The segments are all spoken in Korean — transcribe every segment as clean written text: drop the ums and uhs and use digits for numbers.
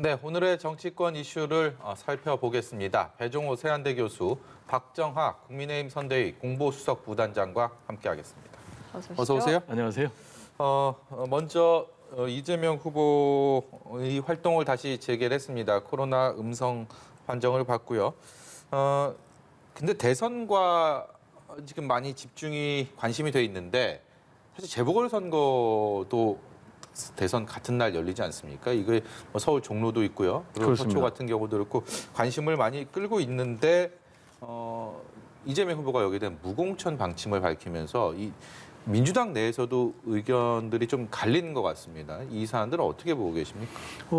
네, 오늘의 정치권 이슈를 살펴보겠습니다. 배종호 세한대 교수, 박정하 국민의힘 선대위 공보수석 부단장과 함께하겠습니다. 어서 오세요. 안녕하세요. 먼저 이재명 후보의 활동을 다시 재개했습니다. 코로나 음성 판정을 받고요. 근데 대선과 지금 많이 관심이 돼 있는데 사실 재보궐선거도 대선 같은 날 열리지 않습니까? 이게 서울 종로도 있고요. 그리고 서초 같은 경우도 그렇고 관심을 많이 끌고 있는데 이재명 후보가 여기에 대한 무공천 방침을 밝히면서 이 민주당 내에서도 의견들이 좀 갈리는 것 같습니다. 이 사안들은 어떻게 보고 계십니까?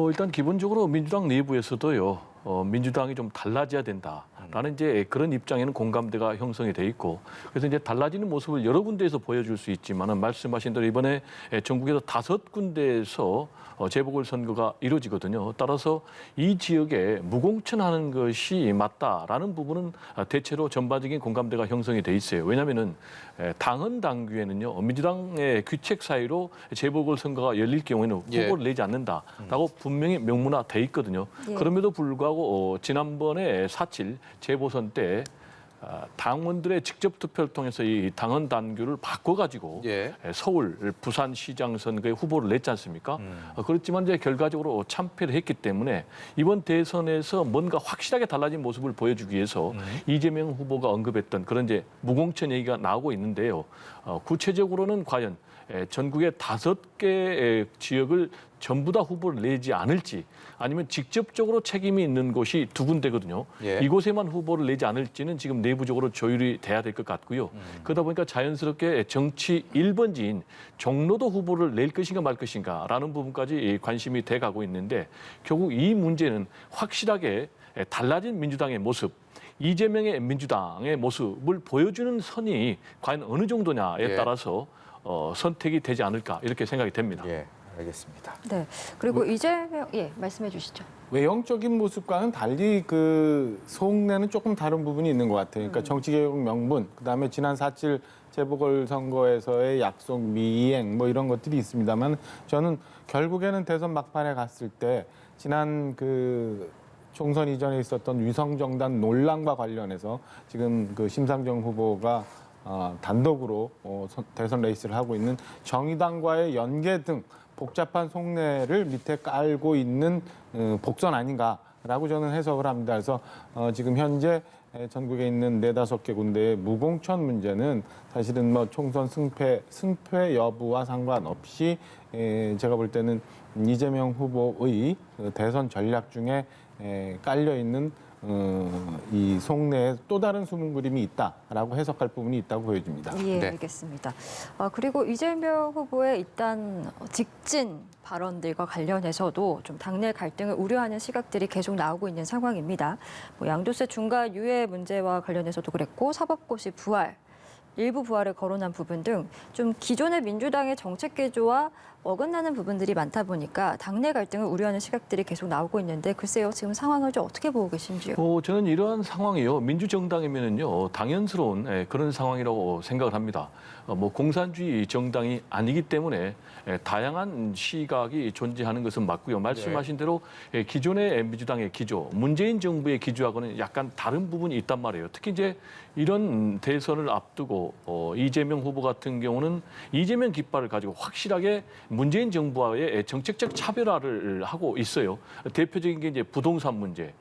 일단 기본적으로 민주당 내부에서도요. 민주당이 좀 달라져야 된다라는 이제 그런 입장에는 공감대가 형성이 돼 있고 그래서 이제 달라지는 모습을 여러 군데에서 보여줄 수 있지만은 말씀하신 대로 이번에 전국에서 5군데에서 재보궐선거가 이루어지거든요. 따라서 이 지역에 무공천하는 것이 맞다라는 부분은 대체로 전반적인 공감대가 형성이 돼 있어요. 왜냐하면은 당헌 당규에는요 민주당의 규책 사유로 재보궐선거가 열릴 경우에는 후보를 내지 않는다라고 분명히 명문화돼 있거든요. 그럼에도 불구하고 지난번에 4.7 재보선 때 당원들의 직접 투표를 통해서 이 당헌 당규를 바꿔가지고 서울, 부산시장 선거에 후보를 냈지 않습니까? 그렇지만 이제 결과적으로 참패를 했기 때문에 이번 대선에서 뭔가 확실하게 달라진 모습을 보여주기 위해서 이재명 후보가 언급했던 그런 이제 무공천 얘기가 나오고 있는데요. 구체적으로는 과연 전국의 5개 지역을 전부 다 후보를 내지 않을지 아니면 직접적으로 책임이 있는 곳이 2군데거든요. 이곳에만 후보를 내지 않을지는 지금 내부적으로 조율이 돼야 될 것 같고요. 그러다 보니까 자연스럽게 정치 1번지인 종로도 후보를 낼 것인가 말 것인가라는 부분까지 관심이 돼가고 있는데 결국 이 문제는 확실하게 달라진 민주당의 모습 이재명의 민주당의 모습을 보여주는 선이 과연 어느 정도냐에 따라서 선택이 되지 않을까 이렇게 생각이 됩니다. 알겠습니다. 네. 그리고 이재명 말씀해 주시죠. 외형적인 모습과는 달리 그 속내는 조금 다른 부분이 있는 것 같아요. 그러니까 정치개혁 명분, 그다음에 지난 4.7 재보궐선거에서의 약속 미이행 뭐 이런 것들이 있습니다만 저는 결국에는 대선 막판에 갔을 때 지난 그 총선 이전에 있었던 위성정당 논란과 관련해서 지금 그 심상정 후보가 단독으로 대선 레이스를 하고 있는 정의당과의 연계 등 복잡한 속내를 밑에 깔고 있는 복선 아닌가라고 저는 해석을 합니다. 그래서 지금 현재 전국에 있는 4-5개 군데의 무공천 문제는 사실은 뭐 총선 승패 여부와 상관없이 제가 볼 때는 이재명 후보의 대선 전략 중에 깔려 있는 이 속내에 또 다른 숨은 그림이 있다라고 해석할 부분이 있다고 보여집니다. 알겠습니다. 그리고 이재명 후보의 일단 직진 발언들과 관련해서도 좀 당내 갈등을 우려하는 시각들이 계속 나오고 있는 상황입니다. 양도세 중과 유예 문제와 관련해서도 그랬고 사법고시 부활, 일부 부활을 거론한 부분 등 좀 기존의 민주당의 정책 개조와 어긋나는 부분들이 많다 보니까 당내 갈등을 우려하는 시각들이 계속 나오고 있는데 글쎄요 지금 상황을 좀 어떻게 보고 계신지요? 저는 이러한 상황이요 민주정당이면은요 당연스러운 그런 상황이라고 생각을 합니다. 공산주의 정당이 아니기 때문에 다양한 시각이 존재하는 것은 맞고요. 말씀하신 대로 기존의 민주당의 기조, 문재인 정부의 기조하고는 약간 다른 부분이 있단 말이에요. 특히 이제 이런 대선을 앞두고 이재명 후보 같은 경우는 이재명 깃발을 가지고 확실하게 문재인 정부와의 정책적 차별화를 하고 있어요. 대표적인 게 이제 부동산 문제,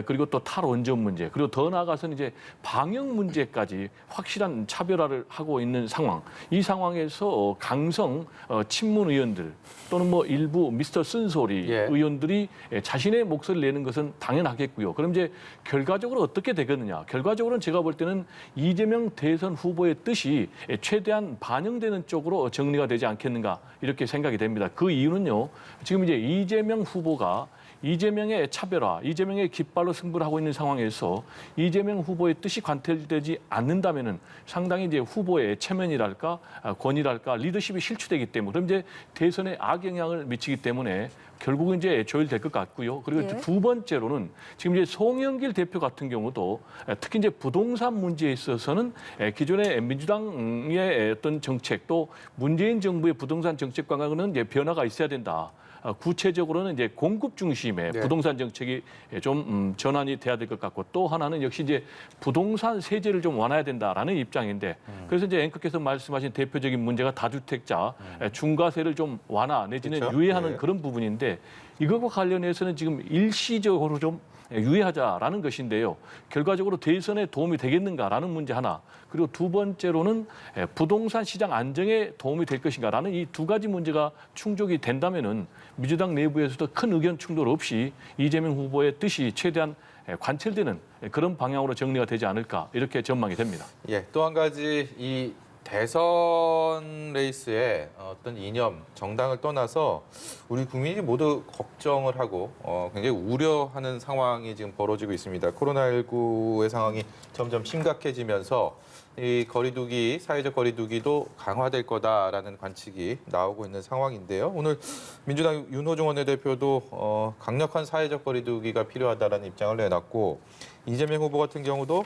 그리고 또 탈원전 문제, 그리고 더 나아가서는 이제 방역 문제까지 확실한 차별화를 하고 있는 상황. 이 상황에서 강성 친문 의원들 또는 뭐 일부 미스터 쓴소리 의원들이 자신의 목소리를 내는 것은 당연하겠고요. 그럼 이제 결과적으로 어떻게 되겠느냐? 결과적으로는 제가 볼 때는 이재명 대선 후보의 뜻이 최대한 반영되는 쪽으로 정리가 되지 않겠는가 이렇게 생각이 됩니다. 그 이유는요. 지금 이제 이재명 후보가 이재명의 차별화, 이재명의 깃발로 승부를 하고 있는 상황에서 이재명 후보의 뜻이 관철되지 않는다면은 상당히 이제 후보의 체면이랄까, 권위랄까, 리더십이 실추되기 때문에 그럼 이제 대선에 악영향을 미치기 때문에 결국은 이제 조율될 것 같고요. 그리고 두 번째로는 지금 이제 송영길 대표 같은 경우도 특히 이제 부동산 문제에 있어서는 기존의 민주당의 어떤 정책 또 문재인 정부의 부동산 정책과는 이제 변화가 있어야 된다. 구체적으로는 이제 공급 중심의 네. 부동산 정책이 좀 전환이 돼야 될 것 같고 또 하나는 역시 이제 부동산 세제를 좀 완화해야 된다라는 입장인데 그래서 이제 앵커께서 말씀하신 대표적인 문제가 다주택자 중과세를 좀 완화 내지는 그렇죠? 유예하는 네. 그런 부분인데 이것과 관련해서는 지금 일시적으로 좀 유예하자라는 것인데요. 결과적으로 대선에 도움이 되겠는가라는 문제 하나, 그리고 두 번째로는 부동산 시장 안정에 도움이 될 것인가라는 이 두 가지 문제가 충족이 된다면은 민주당 내부에서도 큰 의견 충돌 없이 이재명 후보의 뜻이 최대한 관철되는 그런 방향으로 정리가 되지 않을까 이렇게 전망이 됩니다. 예, 또 한 가지 이 대선 레이스의 어떤 이념, 정당을 떠나서 우리 국민이 모두 걱정을 하고 굉장히 우려하는 상황이 지금 벌어지고 있습니다. 코로나19의 상황이 점점 심각해지면서 이 거리두기, 사회적 거리두기도 강화될 거다라는 관측이 나오고 있는 상황인데요. 오늘 민주당 윤호중 원내대표도 강력한 사회적 거리두기가 필요하다라는 입장을 내놨고 이재명 후보 같은 경우도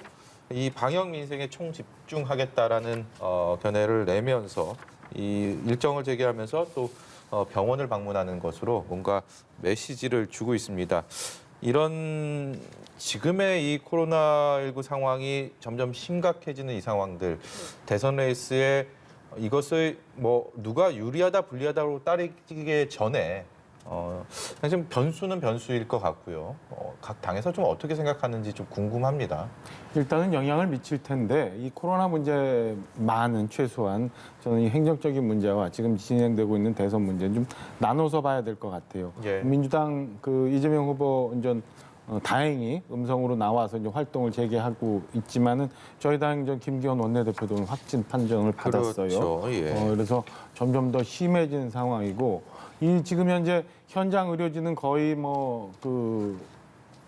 이 방역 민생에 총 집중하겠다라는 견해를 내면서 이 일정을 재개하면서 또 병원을 방문하는 것으로 뭔가 메시지를 주고 있습니다. 이런 지금의 이 코로나19 상황이 점점 심각해지는 이 상황들, 대선 레이스에 이것을 뭐 누가 유리하다 불리하다로 따르기 전에 지금 변수는 변수일 것 같고요. 각 당에서 좀 어떻게 생각하는지 좀 궁금합니다. 일단은 영향을 미칠 텐데 이 코로나 문제만은 최소한 저는 이 행정적인 문제와 지금 진행되고 있는 대선 문제는 좀 나눠서 봐야 될 것 같아요. 예. 민주당 그 이재명 후보 이제 다행히 음성으로 나와서 이제 활동을 재개하고 있지만은 저희 당 김기현 원내대표도 확진 판정을 받았어요. 그렇죠. 예. 그래서 점점 더 심해지는 상황이고 이 지금 현재 현장 의료진은 거의 뭐 그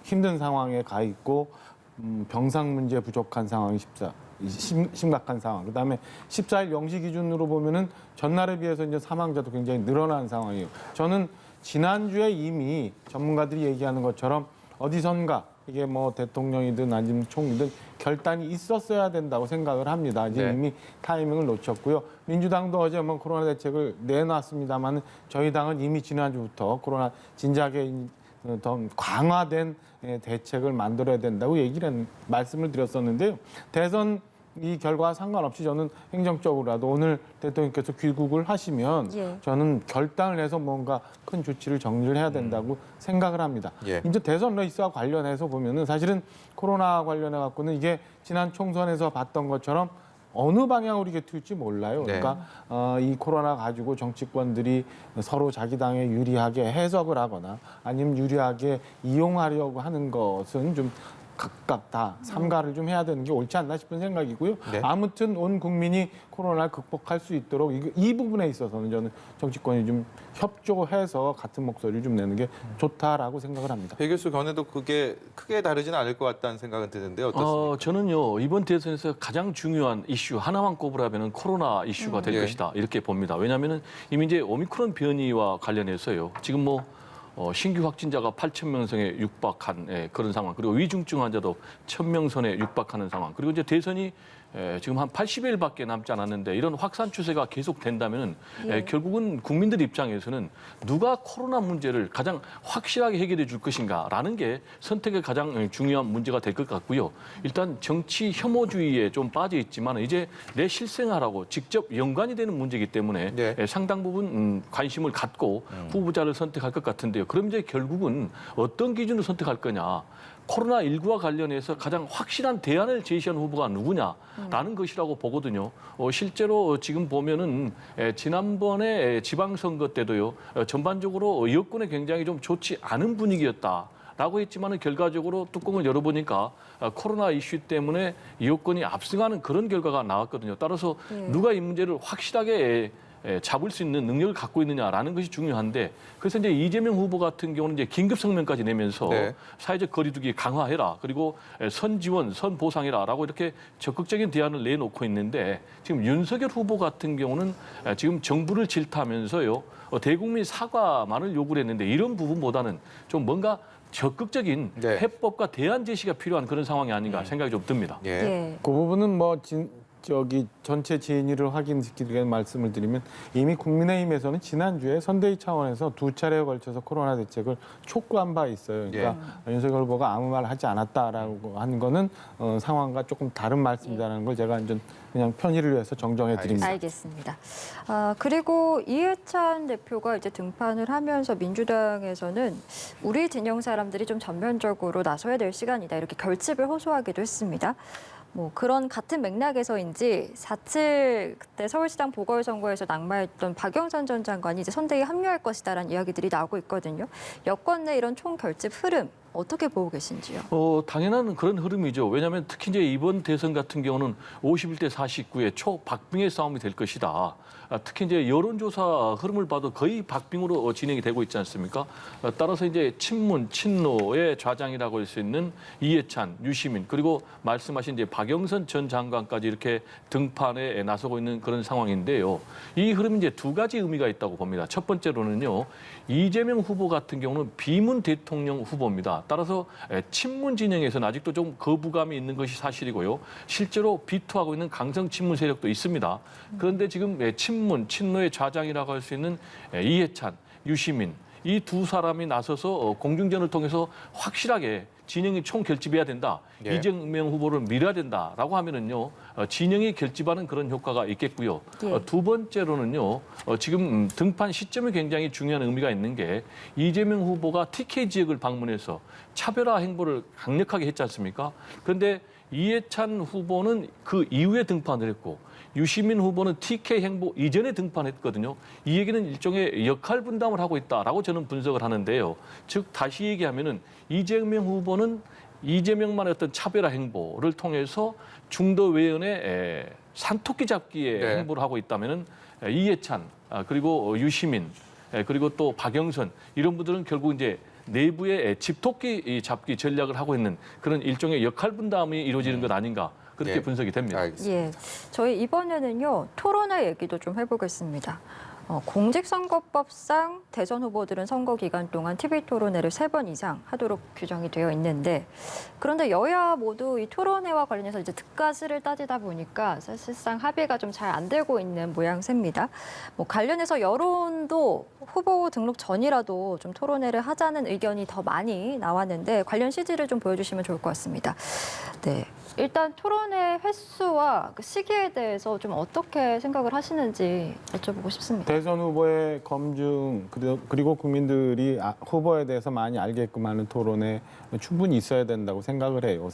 힘든 상황에 가 있고 병상 문제 부족한 상황이 심각한 상황. 그다음에 14일 0시 기준으로 보면은 전날에 비해서 이제 사망자도 굉장히 늘어난 상황이에요. 저는 지난주에 이미 전문가들이 얘기하는 것처럼 어디선가 이게 뭐 대통령이든 아니면 총리든 결단이 있었어야 된다고 생각을 합니다. 이제 네. 이미 타이밍을 놓쳤고요. 민주당도 어제 뭐 코로나 대책을 내놨습니다만 저희 당은 이미 지난주부터 코로나 진작에 더 강화된 대책을 만들어야 된다고 말씀을 드렸었는데요. 대선 이 결과와 상관없이 저는 행정적으로라도 오늘 대통령께서 귀국을 하시면 예. 저는 결단을 해서 뭔가 큰 조치를 정리를 해야 된다고 생각을 합니다. 예. 이제 대선 레이스와 관련해서 보면은 사실은 코로나 관련해 갖고는 이게 지난 총선에서 봤던 것처럼 어느 방향으로 이게 튈지 몰라요. 네. 그러니까 이 코로나 가지고 정치권들이 서로 자기 당에 유리하게 해석을 하거나 아니면 유리하게 이용하려고 하는 것은 좀 각각 다 삼가를 좀 해야 되는 게 옳지 않나 싶은 생각이고요. 네. 아무튼 온 국민이 코로나를 극복할 수 있도록 이 부분에 있어서는 저는 정치권이 좀 협조해서 같은 목소리를 좀 내는 게 좋다라고 생각을 합니다. 배 교수 견해도 그게 크게 다르지는 않을 것 같다는 생각은 드는데 어떻습니까? 저는요 이번 대선에서 가장 중요한 이슈 하나만 꼽으라면 코로나 이슈가 될 예. 것이다 이렇게 봅니다. 왜냐하면 이미 이제 오미크론 변이와 관련해서요 지금 뭐 신규 확진자가 8,000명 선에 육박한 그런 상황, 그리고 위중증 환자도 1,000명 선에 육박하는 상황, 그리고 이제 대선이 지금 한 80일밖에 남지 않았는데 이런 확산 추세가 계속된다면 예. 결국은 국민들 입장에서는 누가 코로나 문제를 가장 확실하게 해결해 줄 것인가라는 게 선택의 가장 중요한 문제가 될 것 같고요. 일단 정치 혐오주의에 좀 빠져 있지만 이제 내 실생활하고 직접 연관이 되는 문제이기 때문에 네. 상당 부분 관심을 갖고 후보자를 선택할 것 같은데요. 그럼 이제 결국은 어떤 기준으로 선택할 거냐. 코로나19와 관련해서 가장 확실한 대안을 제시한 후보가 누구냐라는 것이라고 보거든요. 실제로 지금 보면은 지난번에 지방선거 때도요. 전반적으로 여권에 굉장히 좀 좋지 않은 분위기였다라고 했지만은 결과적으로 뚜껑을 열어보니까 코로나 이슈 때문에 여권이 압승하는 그런 결과가 나왔거든요. 따라서 누가 이 문제를 확실하게 잡을 수 있는 능력을 갖고 있느냐라는 것이 중요한데 그래서 이제 이재명 후보 같은 경우는 이제 긴급 성명까지 내면서 네. 사회적 거리두기 강화해라 그리고 선 지원, 선 보상해라라고 이렇게 적극적인 대안을 내놓고 있는데 지금 윤석열 후보 같은 경우는 지금 정부를 질타하면서요 대국민 사과만을 요구를 했는데 이런 부분보다는 좀 뭔가 적극적인 네. 해법과 대안 제시가 필요한 그런 상황이 아닌가 생각이 좀 듭니다. 예. 예. 그 부분은 뭐 전체 진위를 확인시키기 위해 말씀을 드리면 이미 국민의힘에서는 지난주에 선대위 차원에서 2차례에 걸쳐서 코로나 대책을 촉구한 바 있어요. 그러니까 윤석열 후보가 아무 말 하지 않았다라고 한 거는 상황과 조금 다른 말씀이라는 걸 제가 그냥 편의를 위해서 정정해 드립니다. 알겠습니다. 그리고 이해찬 대표가 이제 등판을 하면서 민주당에서는 우리 진영 사람들이 좀 전면적으로 나서야 될 시간이다 이렇게 결집을 호소하기도 했습니다. 뭐 그런 같은 맥락에서인지 4.7 그때 서울시장 보궐선거에서 낙마했던 박영선 전 장관이 이제 선대위에 합류할 것이다라는 이야기들이 나오고 있거든요. 여권 내 이런 총결집 흐름 어떻게 보고 계신지요? 당연한 그런 흐름이죠. 왜냐하면 특히 이제 이번 대선 같은 경우는 51대 49의 초박빙의 싸움이 될 것이다. 특히 이제 여론조사 흐름을 봐도 거의 박빙으로 진행이 되고 있지 않습니까? 따라서 이제 친문, 친노의 좌장이라고 할 수 있는 이해찬, 유시민 그리고 말씀하신 이제 박영선 전 장관까지 이렇게 등판에 나서고 있는 그런 상황인데요. 이 흐름이 이제 두 가지 의미가 있다고 봅니다. 첫 번째로는요, 이재명 후보 같은 경우는 비문 대통령 후보입니다. 따라서 친문 진영에서는 아직도 좀 거부감이 있는 것이 사실이고요. 실제로 비토하고 있는 강성 친문 세력도 있습니다. 그런데 지금 친문, 친노의 좌장이라고 할 수 있는 이해찬, 유시민 이 두 사람이 나서서 공중전을 통해서 확실하게 진영이 총결집해야 된다. 예. 이재명 후보를 밀어야 된다라고 하면은요. 진영이 결집하는 그런 효과가 있겠고요. 예. 두 번째로는요. 지금 등판 시점이 굉장히 중요한 의미가 있는 게 이재명 후보가 TK 지역을 방문해서 차별화 행보를 강력하게 했지 않습니까? 그런데 이해찬 후보는 그 이후에 등판을 했고 유시민 후보는 TK 행보 이전에 등판했거든요. 이 얘기는 일종의 역할 분담을 하고 있다라고 저는 분석을 하는데요. 즉 다시 얘기하면은 이재명 후보는 이재명만의 어떤 차별화 행보를 통해서 중도 외연의 산토끼 잡기의 네. 행보를 하고 있다면은 이해찬 그리고 유시민 그리고 또 박영선 이런 분들은 결국 이제 내부의 집토끼 잡기 전략을 하고 있는 그런 일종의 역할 분담이 이루어지는 것 아닌가 그렇게 예. 분석이 됩니다. 알겠습니다. 예, 저희 이번에는요 토론회 얘기도 좀 해보겠습니다. 공직선거법상 대선 후보들은 선거 기간 동안 TV 토론회를 3번 이상 하도록 규정이 되어 있는데 그런데 여야 모두 이 토론회와 관련해서 이제 득가스를 따지다 보니까 사실상 합의가 좀 잘 안 되고 있는 모양새입니다. 뭐 관련해서 여론도 후보 등록 전이라도 좀 토론회를 하자는 의견이 더 많이 나왔는데 관련 CG를 좀 보여주시면 좋을 것 같습니다. 네. 일단 토론회 횟수와 그 시기에 대해서 좀 어떻게 생각을 하시는지 여쭤보고 싶습니다. 대선 후보의 검증 그리고 국민들이 후보에 대해서 많이 알게끔 하는 토론에 충분히 있어야 된다고 생각을 해요.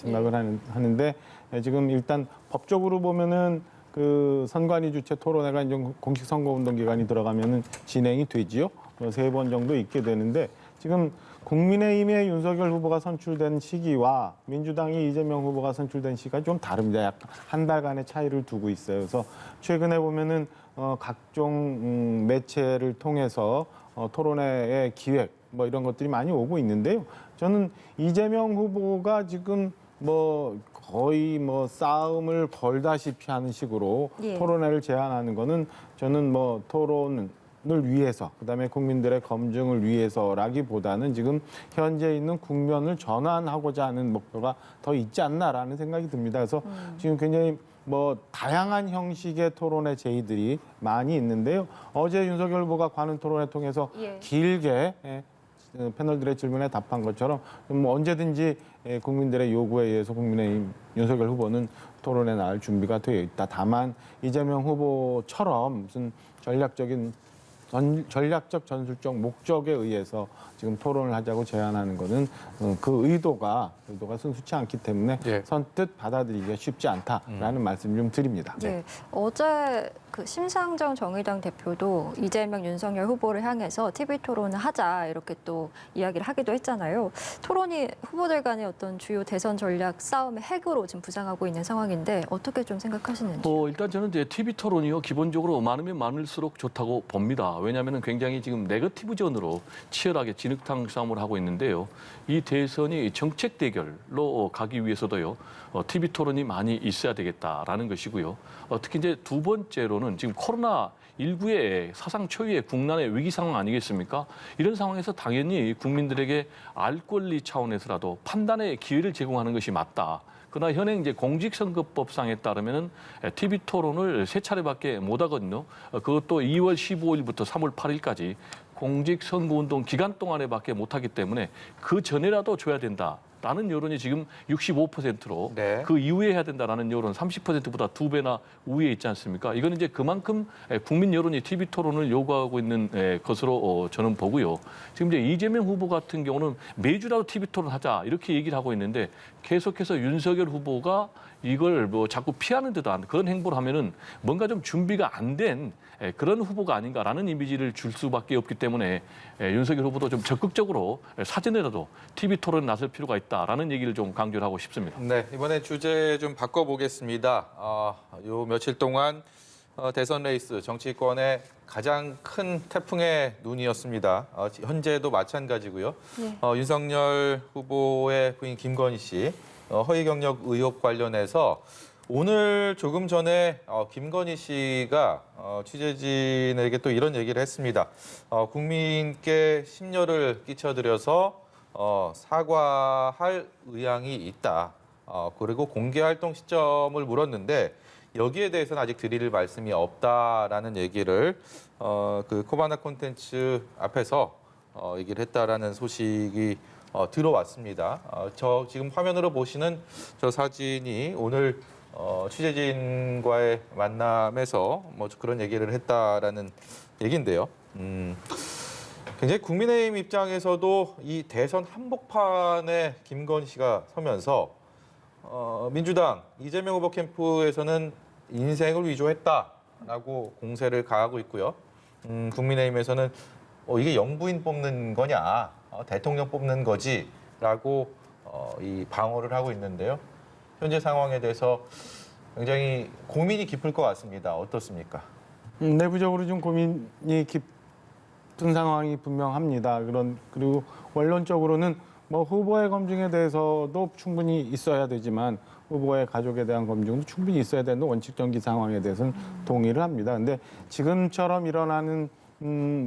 하는데 지금 일단 법적으로 보면은 그 선관위 주최 토론회가 이제 공식 선거 운동 기간이 들어가면은 진행이 되지요. 3번 정도 있게 되는데 지금 국민의힘의 윤석열 후보가 선출된 시기와 민주당의 이재명 후보가 선출된 시기가 좀 다릅니다. 약 한 달간의 차이를 두고 있어요. 그래서 최근에 보면은 각종 매체를 통해서 토론회의 기획 뭐 이런 것들이 많이 오고 있는데요. 저는 이재명 후보가 지금 뭐 거의 뭐 싸움을 걸다시피 하는 식으로 예. 토론회를 제안하는 거는 저는 뭐 토론을 위해서 그다음에 국민들의 검증을 위해서라기보다는 지금 현재 있는 국면을 전환하고자 하는 목표가 더 있지 않나라는 생각이 듭니다. 그래서 지금 굉장히 뭐 다양한 형식의 토론회 제의들이 많이 있는데요. 어제 윤석열 후보가 관훈 토론회 통해서 예. 길게 패널들의 질문에 답한 것처럼 뭐 언제든지 국민들의 요구에 의해서 국민의힘 윤석열 후보는 토론에 나갈 준비가 되어 있다. 다만 이재명 후보처럼 무슨 전략적 전술적 목적에 의해서 지금 토론을 하자고 제안하는 것은 그 의도가 순수치 않기 때문에 예. 선뜻 받아들이기가 쉽지 않다라는 말씀 좀 드립니다. 예, 어제 그 심상정 정의당 대표도 이재명, 윤석열 후보를 향해서 TV 토론을 하자 이렇게 또 이야기를 하기도 했잖아요. 토론이 후보들 간의 어떤 주요 대선 전략 싸움의 핵으로 지금 부상하고 있는 상황인데 어떻게 좀 생각하시는지? 일단 저는 이제 TV 토론이요 기본적으로 많으면 많을수록 좋다고 봅니다. 왜냐하면 굉장히 지금 네거티브전으로 치열하게 진흙탕 싸움을 하고 있는데요. 이 대선이 정책 대결로 가기 위해서도요. TV 토론이 많이 있어야 되겠다라는 것이고요. 특히 이제 두 번째로는 지금 코로나19의 사상 초유의 국난의 위기 상황 아니겠습니까? 이런 상황에서 당연히 국민들에게 알 권리 차원에서라도 판단의 기회를 제공하는 것이 맞다. 그러나 현행 이제 공직선거법상에 따르면은 TV 토론을 3차례밖에 못 하거든요. 그것도 2월 15일부터 3월 8일까지 공직선거운동 기간 동안에밖에 못 하기 때문에 그 전에라도 줘야 된다라는 여론이 지금 65%로 네. 그 이후에 해야 된다라는 여론 30%보다 2배나 우위에 있지 않습니까? 이거는 이제 그만큼 국민 여론이 TV 토론을 요구하고 있는 것으로 저는 보고요. 지금 이제 이재명 후보 같은 경우는 매주라도 TV 토론 하자 이렇게 얘기를 하고 있는데 계속해서 윤석열 후보가 이걸 뭐 자꾸 피하는 듯한 그런 행보를 하면은 뭔가 좀 준비가 안 된 그런 후보가 아닌가라는 이미지를 줄 수밖에 없기 때문에 윤석열 후보도 좀 적극적으로 사전에라도 TV 토론에 나설 필요가 있다라는 얘기를 좀 강조를 하고 싶습니다. 네, 이번에 주제 좀 바꿔보겠습니다. 요 며칠 동안 대선 레이스 정치권의 가장 큰 태풍의 눈이었습니다. 현재도 마찬가지고요. 네. 윤석열 후보의 부인 김건희 씨 허위 경력 의혹 관련해서 오늘 조금 전에 김건희 씨가 취재진에게 또 이런 얘기를 했습니다. 국민께 심려를 끼쳐드려서 사과할 의향이 있다. 그리고 공개 활동 시점을 물었는데 여기에 대해서는 아직 드릴 말씀이 없다라는 얘기를 그 코바나 콘텐츠 앞에서 얘기를 했다라는 소식이 들어왔습니다. 저 지금 화면으로 보시는 저 사진이 오늘 취재진과의 만남에서 뭐 그런 얘기를 했다라는 얘기인데요. 굉장히 국민의힘 입장에서도 이 대선 한복판에 김건희 씨가 서면서 민주당 이재명 후보 캠프에서는 인생을 위조했다라고 공세를 가하고 있고요. 국민의힘에서는 이게 영부인 뽑는 거냐, 대통령 뽑는 거지라고 이 방어를 하고 있는데요. 현재 상황에 대해서 굉장히 고민이 깊을 것 같습니다. 어떻습니까? 내부적으로 좀 고민이 깊은 상황이 분명합니다. 그리고 원론적으로는 뭐 후보의 검증에 대해서도 충분히 있어야 되지만 후보의 가족에 대한 검증도 충분히 있어야 되는 원칙적인 상황에 대해서는 동의를 합니다. 근데 지금처럼 일어나는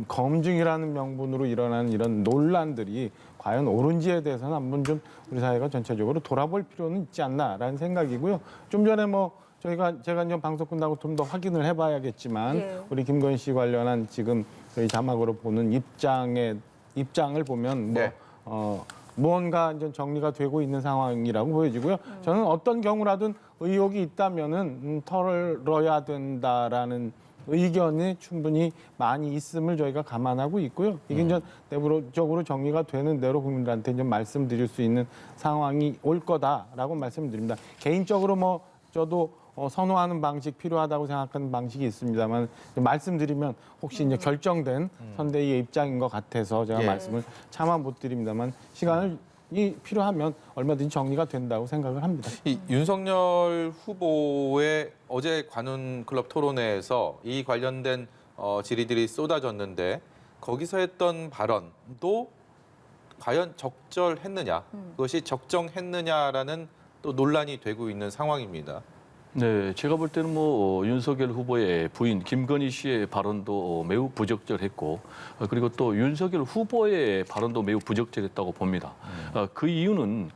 검증이라는 명분으로 일어나는 이런 논란들이 과연 옳은지에 대해서는 한번 좀 우리 사회가 전체적으로 돌아볼 필요는 있지 않나라는 생각이고요. 좀 전에 뭐 제가 이제 방송 끝나고 좀 더 확인을 해봐야겠지만 예. 우리 김건희 씨 관련한 지금 저희 자막으로 보는 입장을 보면 네. 무언가 이제 정리가 되고 있는 상황이라고 보여지고요. 저는 어떤 경우라든 의혹이 있다면은 털어야 된다라는 의견이 충분히 많이 있음을 저희가 감안하고 있고요. 이게 이제 내부적으로 정리가 되는 대로 국민들한테 좀 말씀드릴 수 있는 상황이 올 거다라고 말씀드립니다. 개인적으로 뭐 저도 선호하는 방식 필요하다고 생각하는 방식이 있습니다만 말씀드리면 혹시 이제 결정된 선대위의 입장인 것 같아서 제가 예. 말씀을 차마 못 드립니다만 시간이 필요하면 얼마든지 정리가 된다고 생각을 합니다. 이 윤석열 후보의 어제 관훈 클럽 토론회에서 이 관련된 질의들이 쏟아졌는데 거기서 했던 발언도 과연 적절했느냐, 그것이 적정했느냐라는 또 논란이 되고 있는 상황입니다. 네, 제가 볼 때는 뭐 윤석열 후보의 부인 김건희 씨의 발언도 매우 부적절했고 그리고 또 윤석열 후보의 발언도 매우 부적절했다고 봅니다. 그 이유는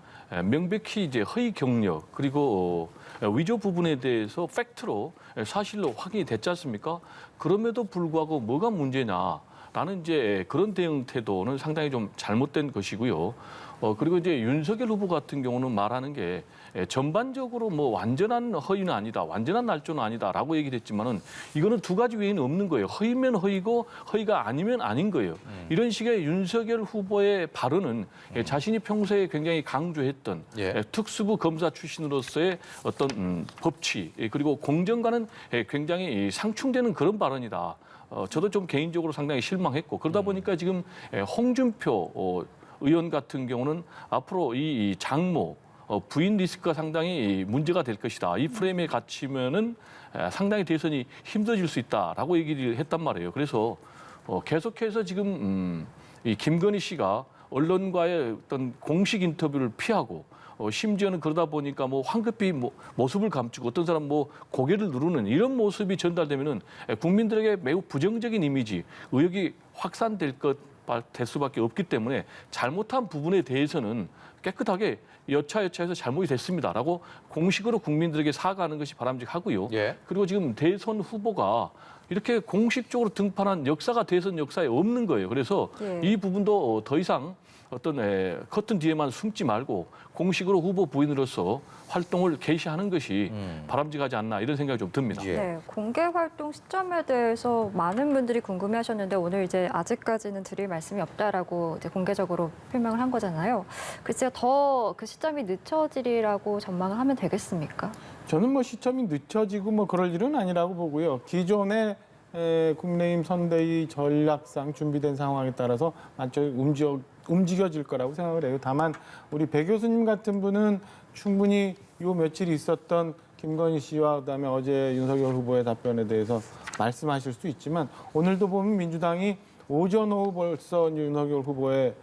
명백히 이제 허위 경력 그리고 위조 부분에 대해서 팩트로 사실로 확인이 됐지 않습니까? 그럼에도 불구하고 뭐가 문제냐라는 이제 그런 대응 태도는 상당히 좀 잘못된 것이고요. 그리고 이제 윤석열 후보 같은 경우는 말하는 게 전반적으로 뭐 완전한 허위는 아니다, 완전한 날조는 아니다라고 얘기를 했지만은 이거는 두 가지 외에는 없는 거예요. 허위면 허위고 허위가 아니면 아닌 거예요. 이런 식의 윤석열 후보의 발언은 자신이 평소에 굉장히 강조했던 예. 특수부 검사 출신으로서의 어떤 법치 그리고 공정과는 굉장히 상충되는 그런 발언이다. 저도 좀 개인적으로 상당히 실망했고 그러다 보니까 지금 홍준표 의원 같은 경우는 앞으로 이 장모 부인 리스크가 상당히 문제가 될 것이다. 이 프레임에 갇히면은 상당히 대선이 힘들어질 수 있다라고 얘기를 했단 말이에요. 그래서 계속해서 지금 이 김건희 씨가 언론과의 어떤 공식 인터뷰를 피하고 심지어는 그러다 보니까 뭐 황급히 모습을 감추고 어떤 사람 고개를 누르는 이런 모습이 전달되면은 국민들에게 매우 부정적인 이미지, 의혹이 확산될 것 될 수밖에 없기 때문에 잘못한 부분에 대해서는 깨끗하게 여차여차해서 잘못이 됐습니다라고 공식으로 국민들에게 사과하는 것이 바람직하고요. 예. 그리고 지금 대선 후보가 이렇게 공식적으로 등판한 역사가 대선 역사에 없는 거예요. 그래서 예. 이 부분도 더 이상 어떤 커튼 뒤에만 숨지 말고 공식으로 후보 부인으로서 활동을 개시하는 것이 바람직하지 않나 이런 생각이 좀 듭니다. 예. 네, 공개 활동 시점에 대해서 많은 분들이 궁금해하셨는데 오늘 이제 아직까지는 드릴 말씀이 없다라고 이제 공개적으로 표명을 한 거잖아요. 글쎄요, 더 그 시점이 늦춰지리라고 전망을 하면 되겠습니까? 저는 뭐 시점이 늦춰지고 뭐 그럴 일은 아니라고 보고요. 기존의 국민의힘 선대위 전략상 준비된 상황에 따라서 맞춰 움직여질 거라고 생각을 해요. 다만 우리 배 교수님 같은 분은 충분히 요 며칠 있었던 김건희 씨와 그다음에 어제 윤석열 후보의 답변에 대해서 말씀하실 수 있지만 오늘도 보면 민주당이 오전 오후 벌써 윤석열 후보의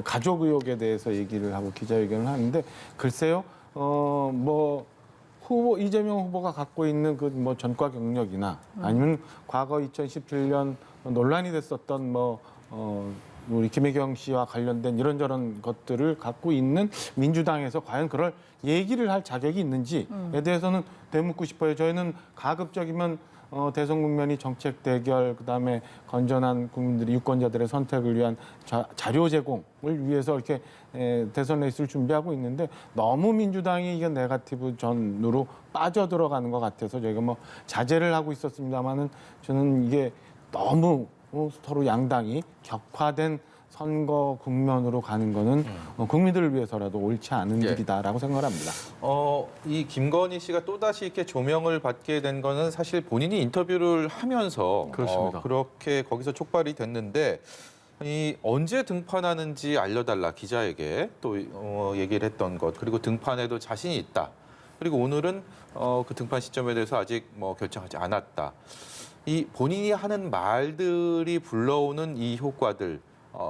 가족 의혹에 대해서 얘기를 하고 기자회견을 하는데 글쎄요, 뭐 후보 이재명 후보가 갖고 있는 그 뭐 전과 경력이나 아니면 과거 2017년 논란이 됐었던 우리 김혜경 씨와 관련된 이런저런 것들을 갖고 있는 민주당에서 과연 그럴 얘기를 할 자격이 있는지에 대해서는 되묻고 싶어요. 저희는 가급적이면 대선 국면이 정책 대결, 그다음에 건전한 국민들이 유권자들의 선택을 위한 자료 제공을 위해서 이렇게 대선 레이스를 준비하고 있는데 너무 민주당이 이게 네거티브 전으로 빠져들어가는 것 같아서 저희가 뭐 자제를 하고 있었습니다만은 저는 이게 너무 서로 양당이 격화된 선거 국면으로 가는 거는 국민들을 위해서라도 옳지 않은 예. 일이다라고 생각을 합니다. 이 김건희 씨가 또다시 이렇게 조명을 받게 된 거는 사실 본인이 인터뷰를 하면서 그렇습니다. 그렇게 거기서 촉발이 됐는데 언제 등판하는지 알려달라 기자에게 또 얘기를 했던 것 그리고 등판에도 자신이 있다. 그리고 오늘은 그 등판 시점에 대해서 아직 뭐 결정하지 않았다. 이 본인이 하는 말들이 불러오는 이 효과들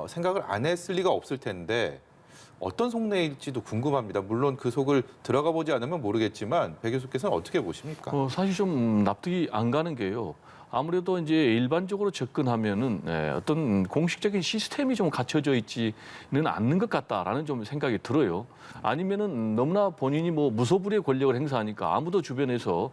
생각을 안 했을 리가 없을 텐데 어떤 속내일지도 궁금합니다. 물론 그 속을 들어가 보지 않으면 모르겠지만 배 교수께서는 어떻게 보십니까? 사실 좀 납득이 안 가는 게요. 아무래도 이제 일반적으로 접근하면은 어떤 공식적인 시스템이 좀 갖춰져 있지는 않는 것 같다라는 좀 생각이 들어요. 아니면은 너무나 본인이 뭐 무소불위의 권력을 행사하니까 아무도 주변에서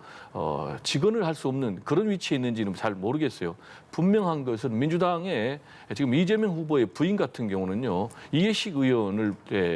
직언을 할 수 없는 그런 위치에 있는지는 잘 모르겠어요. 분명한 것은 민주당의 지금 이재명 후보의 부인 같은 경우는요, 이해식 의원을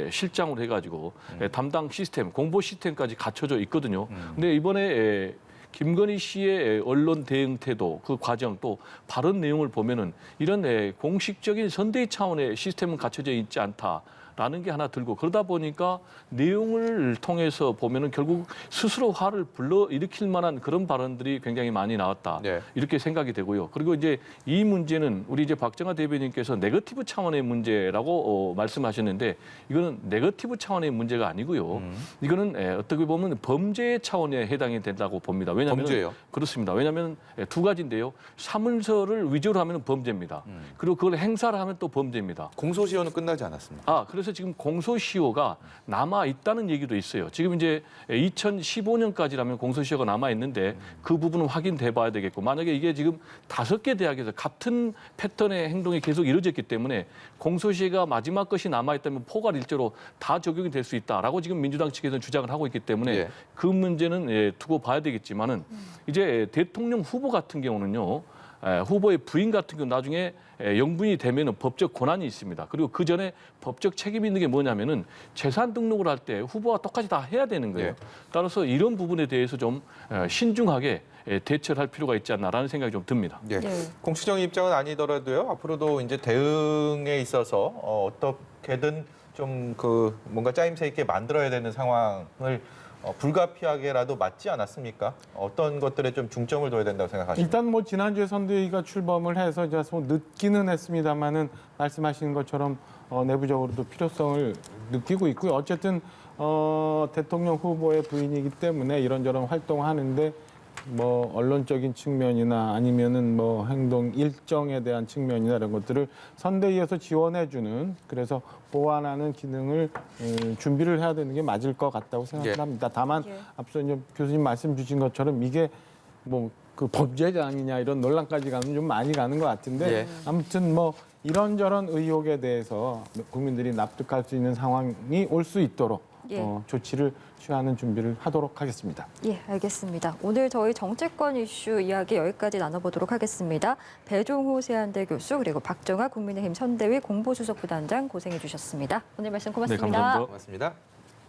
실장으로 해가지고 담당 시스템, 공보 시스템까지 갖춰져 있거든요. 근데 이번에 김건희 씨의 언론 대응 태도, 그 과정 또 발언 내용을 보면은 이런 공식적인 선대위 차원의 시스템은 갖춰져 있지 않다라는 게 하나 들고 그러다 보니까 내용을 통해서 보면은 결국 스스로 화를 불러일으킬 만한 그런 발언들이 굉장히 많이 나왔다. 네. 이렇게 생각이 되고요. 그리고 이제 이 문제는 우리 이제 박정아 대변인께서 네거티브 차원의 문제라고 말씀하셨는데 이거는 네거티브 차원의 문제가 아니고요. 이거는 어떻게 보면 범죄 차원에 해당이 된다고 봅니다. 왜냐하면 범죄요? 그렇습니다. 왜냐하면 두 가지인데요. 사문서를 위조를 하면 범죄입니다. 그리고 그걸 행사를 하면 또 범죄입니다. 공소시효는 끝나지 않았습니다. 그래서 지금 공소시효가 남아 있다는 얘기도 있어요. 지금 이제 2015년까지라면 공소시효가 남아 있는데 그 부분은 확인돼 봐야 되겠고 만약에 이게 지금 5개 대학에서 같은 패턴의 행동이 계속 이루어졌기 때문에 공소시효가 마지막 것이 남아 있다면 포괄 일조로 다 적용이 될 수 있다라고 지금 민주당 측에서는 주장을 하고 있기 때문에 예. 그 문제는 두고 봐야 되겠지만은 이제 대통령 후보 같은 경우는요. 후보의 부인 같은 경우 나중에 영분이 되면은 법적 권한이 있습니다. 그리고 그 전에 법적 책임이 있는 게 뭐냐면은 재산 등록을 할 때 후보와 똑같이 다 해야 되는 거예요. 네. 따라서 이런 부분에 대해서 좀 신중하게 대처를 할 필요가 있지 않나라는 생각이 좀 듭니다. 예. 네. 공식적인 입장은 아니더라도요. 앞으로도 이제 대응에 있어서 어떻게든 좀 뭔가 짜임새 있게 만들어야 되는 상황을 불가피하게라도 맞지 않았습니까? 어떤 것들에 좀 중점을 둬야 된다고 생각하십니까? 일단 뭐 지난주에 선대위가 출범을 해서 이제 늦기는 했습니다만은 말씀하신 것처럼 내부적으로도 필요성을 느끼고 있고요. 어쨌든 대통령 후보의 부인이기 때문에 이런저런 활동하는데 뭐 언론적인 측면이나 아니면은 뭐 행동 일정에 대한 측면이나 이런 것들을 선대위에서 지원해주는 그래서 보완하는 기능을 준비를 해야 되는 게 맞을 것 같다고 생각합니다. 다만 예. 앞서 이제 교수님 말씀 주신 것처럼 이게 뭐 그 범죄자 아니냐 이런 논란까지 가면 좀 많이 가는 것 같은데 예. 아무튼 뭐 이런저런 의혹에 대해서 국민들이 납득할 수 있는 상황이 올 수 있도록 예. 조치를 취하는 준비를 하도록 하겠습니다. 예, 알겠습니다. 오늘 저희 정치권 이슈 이야기 여기까지 나눠보도록 하겠습니다. 배종호 세한대 교수 그리고 박정아 국민의힘 선대위 공보수석부단장 고생해 주셨습니다. 오늘 말씀 고맙습니다. 네, 감사합니다. 고맙습니다.